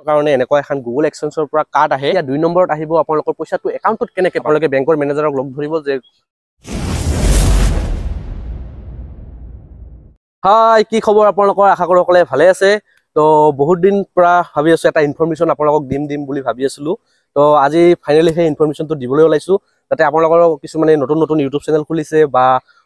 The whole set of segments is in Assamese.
কাৰণে এনেকুৱা এখন গুগল এক্সচেঞ্জৰ পৰা কাৰ্ড আহে। এতিয়া 2 নম্বৰত আহিব আপোনালোকৰ পইচাটো একাউণ্টত কেনেকৈ আপোনালোকে বেংকৰ মেনেজাৰক লগ ধৰিব যে হাই কি খবৰ আপোনালোকৰ, আশা কৰোঁ সকলোৱে ভালে আছে। তো বহুত দিন পৰা ভাবি আছোঁ এটা ইনফৰমেশ্যন আপোনালোকক দিম বুলি ভাবি আছিলোঁ। তো আজি ফাইনেলি সেই ইনফৰমেশ্যনটো দিবলৈ ওলাইছোঁ, যাতে আপোনালোকৰ কিছুমানে নতুন ইউটিউব চেনেল খুলিছে বা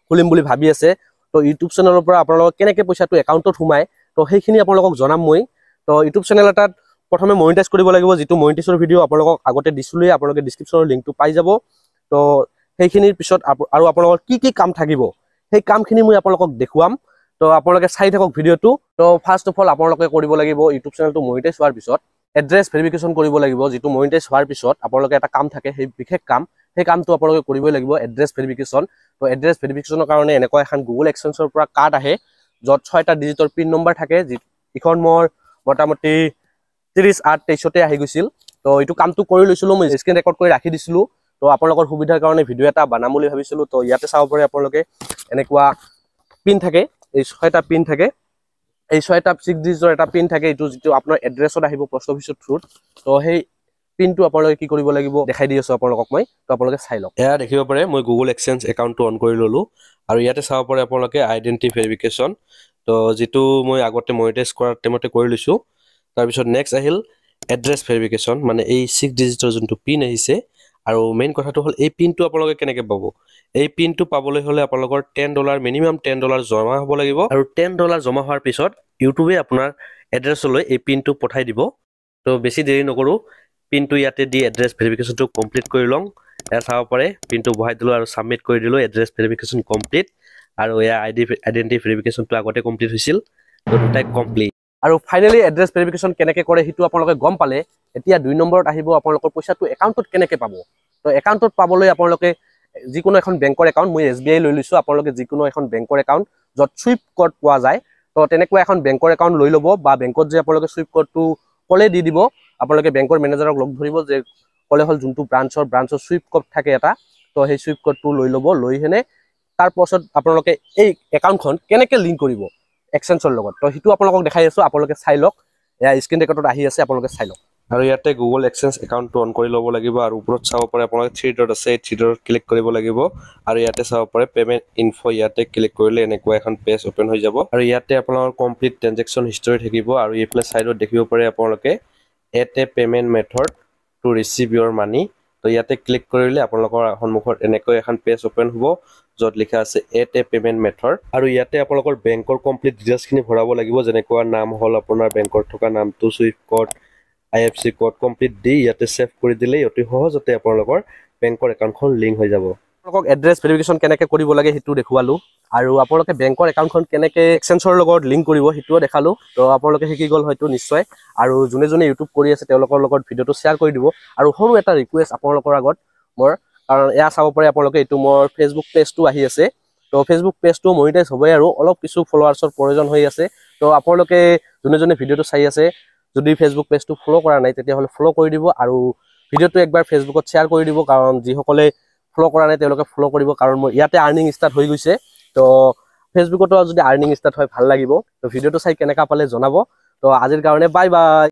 খুলিম বুলি ভাবি আছে। তো ইউটিউব চেনেলৰ পৰা আপোনালোকক কেনেকৈ পইচাটো একাউণ্টত সোমায় তো সেইখিনি আপোনালোকক জনাম মই। তো ইউটিউব চেনেল এটাত প্ৰথমে মনিটাইজ কৰিব লাগিব, যিটো মনিটাইজৰ ভিডিঅ' আপোনালোকক আগতে দিছিলোঁৱেই, আপোনালোকে ডিছক্ৰিপশ্যনৰ লিংকটো পাই যাব। তো সেইখিনিৰ পিছত আৰু আপোনালোকৰ কি কাম থাকিব সেই কামখিনি মই আপোনালোকক দেখুৱাম। তো আপোনালোকে চাই থাকক ভিডিঅ'টো। তো ফাৰ্ষ্ট অফ অল আপোনালোকে কৰিব লাগিব, ইউটিউব চেনেলটো মনিটাইজ হোৱাৰ পিছত এড্ৰেছ ভেৰিফিকেশ্যন কৰিব লাগিব। যিটো মনিটাইজ হোৱাৰ পিছত আপোনালোকে এটা কাম থাকে, সেই বিশেষ কাম, সেই কামটো আপোনালোকে কৰিবই লাগিব, এড্ৰেছ ভেৰিফিকেশ্যন। তো এড্ৰেছ ভেৰিফিকেশ্যনৰ কাৰণে এনেকুৱা এখন গুগল এক্সচেঞ্জৰ পৰা কাৰ্ড আহে, য'ত 6টা ডিজিটৰ পিন নম্বৰ থাকে। যিখন মোৰ মোটামুটি 30/8/23 আহি গৈছিল। তো এইটো কামটো কৰি লৈছিলোঁ, মই স্ক্ৰীন ৰেকৰ্ড কৰি ৰাখি দিছিলোঁ। তো আপোনালোকৰ সুবিধাৰ কাৰণে ভিডিঅ' এটা বনাম বুলি ভাবিছিলোঁ। তো ইয়াতে চাব পাৰে আপোনালোকে এনেকুৱা পিন থাকে, এই 6টা পিন থাকে। এই 6টা 6 ডিজিটৰ এটা পিন থাকে, এইটো যিটো আপোনাৰ এড্ৰেছত আহিব পোষ্ট অফিচৰ থ্ৰুত। তো সেই পিনটো আপোনালোকে কি কৰিব লাগিব দেখাই দি আছোঁ আপোনালোকক মই। তো আপোনালোকে চাই লওক। এয়া দেখিব পাৰে মই গুগল এক্সচেঞ্জ একাউণ্টটো অন কৰি ল'লোঁ, আৰু ইয়াতে চাব পাৰে আপোনালোকে আইডেণ্টি ভেৰিফিকেশ্যন। তো যিটো মই আগতে মনিটাইজ কৰাৰ টাইমতে কৰি লৈছোঁ। তাৰপিছত নেক্সট আহিল এড্ৰেছ ভেৰিফিকেশ্যন, মানে এই 6 ডিজিটৰ যোনটো পিন আহিছে। আৰু মেইন কথাটো হ'ল এই পিনটো আপোনালোকে কেনেকৈ পাব। এই পিনটো পাবলৈ হ'লে আপোনালোকৰ $10 মিনিমাম $10 জমা হ'ব লাগিব, আৰু $10 জমা হোৱাৰ পিছত ইউটিউবে আপোনাৰ এড্ৰেছলৈ এই পিনটো পঠাই দিব। তো বেছি দেৰি নকৰোঁ, পিনটো ইয়াতে দি এড্ৰেছ ভেৰিফিকেশ্যনটো কমপ্লিট কৰি লওঁ। এয়া চাব পাৰে পিনটো বহাই দিলোঁ আৰু ছাবমিট কৰি দিলোঁ। এড্ৰেছ ভেৰিফিকেশ্যন কমপ্লিট, আৰু এয়া আইডেণ্টি ভেৰিফিকেশ্যনটো আগতে কমপ্লিট হৈছিল, তো দুটাই কমপ্লিট। আৰু ফাইনেলি এড্ৰেছ ভেৰিফিকেশ্যন কেনেকৈ কৰে সেইটো আপোনালোকে গম পালে। এতিয়া 2 নম্বৰত আহিব আপোনালোকৰ পইচাটো একাউণ্টত কেনেকৈ পাব। তো একাউণ্টত পাবলৈ আপোনালোকে যিকোনো এখন বেংকৰ একাউণ্ট, মই SBI লৈ লৈছোঁ, আপোনালোকে যিকোনো এখন বেংকৰ একাউণ্ট য'ত চুইফট কোড পোৱা যায়, তো তেনেকুৱা এখন বেংকৰ একাউণ্ট লৈ ল'ব, বা বেংকত যে আপোনালোকে চুইফট কোডটো ক'লে দি দিব। আপোনালোকে বেংকৰ মেনেজাৰক লগ ধৰিব, যে ক'লে হ'ল যোনটো ব্ৰাঞ্চৰ চুইফট কোড থাকে এটা, তো সেই চুইফট কোডটো লৈ ল'ব। লৈ কিনে তাৰ পাছত আপোনালোকে এই একাউণ্টখন কেনেকৈ লিংক কৰিব এক্সচেঞ্জৰ লগত, তো সেইটো আপোনালোকক দেখাই আছোঁ, আপোনালোকে চাই লওক। এয়া স্ক্ৰীন ৰেকৰ্ডত আহি আছে, আপোনালোকে চাই লওক। আৰু ইয়াতে গুগল এক্সচেঞ্জ একাউণ্টটো অন কৰি ল'ব লাগিব, আৰু ওপৰত চাব পাৰে আপোনালোকে 3 ডট আছে, এই 3 ডটত ক্লিক কৰিব লাগিব। আৰু ইয়াতে চাব পাৰে পে'মেণ্ট ইনফো, ইয়াতে ক্লিক কৰিলে এনেকুৱা এখন পেজ অ'পেন হৈ যাব। আৰু ইয়াতে আপোনালোকৰ কমপ্লিট ট্ৰেনজেকশ্যন হিষ্টৰী থাকিব। আৰু এইফালে ছাইডত দেখিব পাৰে আপোনালোকে এড এ পে'মেণ্ট মেথড টু ৰিচিভ ইয়ৰ মানি। তো ইয়াতে ক্লিক কৰিলে আপোনালোকৰ সন্মুখত এনেকৈ এখন পেজ অ'পেন হ'ব, য'ত লিখা আছে এড এ পে'মেণ্ট মেথড। আৰু ইয়াতে আপোনালোকৰ বেংকৰ কমপ্লিট ডিটেইলছখিনি ভৰাব লাগিব, যেনেকুৱা নাম হ'ল আপোনাৰ বেংকৰ থকা নামটো, Swift code, IFSC code complete the ইয়াতে ছেভ কৰি দিলেই অতি সহজতে আপোনালোকৰ বেংকৰ একাউণ্টখন লিংক হৈ যাব। আপোনালোকক এড্ৰেছ ভেৰিফিকেশ্যন কেনেকৈ কৰিব লাগে সেইটো দেখুৱালোঁ, আৰু আপোনালোকে বেংকৰ একাউণ্টখন কেনেকৈ এক্সচেঞ্জৰ লগত লিংক কৰিব সেইটোও দেখালোঁ। তো আপোনালোকে শিকি গ'ল হয়তো নিশ্চয়, আৰু যোনে ইউটিউব কৰি আছে তেওঁলোকৰ লগত ভিডিঅ'টো শ্বেয়াৰ কৰি দিব। আৰু সৰু এটা ৰিকুৱেষ্ট আপোনালোকৰ আগত মোৰ, কাৰণ এয়া চাব পাৰে আপোনালোকে এইটো মোৰ ফেচবুক পেজটো আহি আছে। তো ফেচবুক পেজটো মনিটাইজ হ'বই, আৰু অলপ কিছু ফলোৱাৰ্ছৰ প্ৰয়োজন হৈ আছে। তো আপোনালোকে যোনে ভিডিঅ'টো চাই আছে, যদি ফেচবুক পেজটো ফ'ল' কৰা নাই তেতিয়াহ'লে ফ'ল' কৰি দিব, আৰু ভিডিঅ'টো একবাৰ ফেচবুকত শ্বেয়াৰ কৰি দিব, কাৰণ যিসকলে ফ'ল' কৰা নাই তেওঁলোকে ফ'ল' কৰিব, কাৰণ মোৰ ইয়াতে আৰ্নিং ষ্টাৰ্ট হৈ গৈছে। তো ফেচবুকতো যদি আৰ্নিং ষ্টাৰ্ট হয় ভাল লাগিব। তো ভিডিঅ'টো চাই কেনেকুৱা পালে জনাব। তো আজিৰ কাৰণে বাই বাই।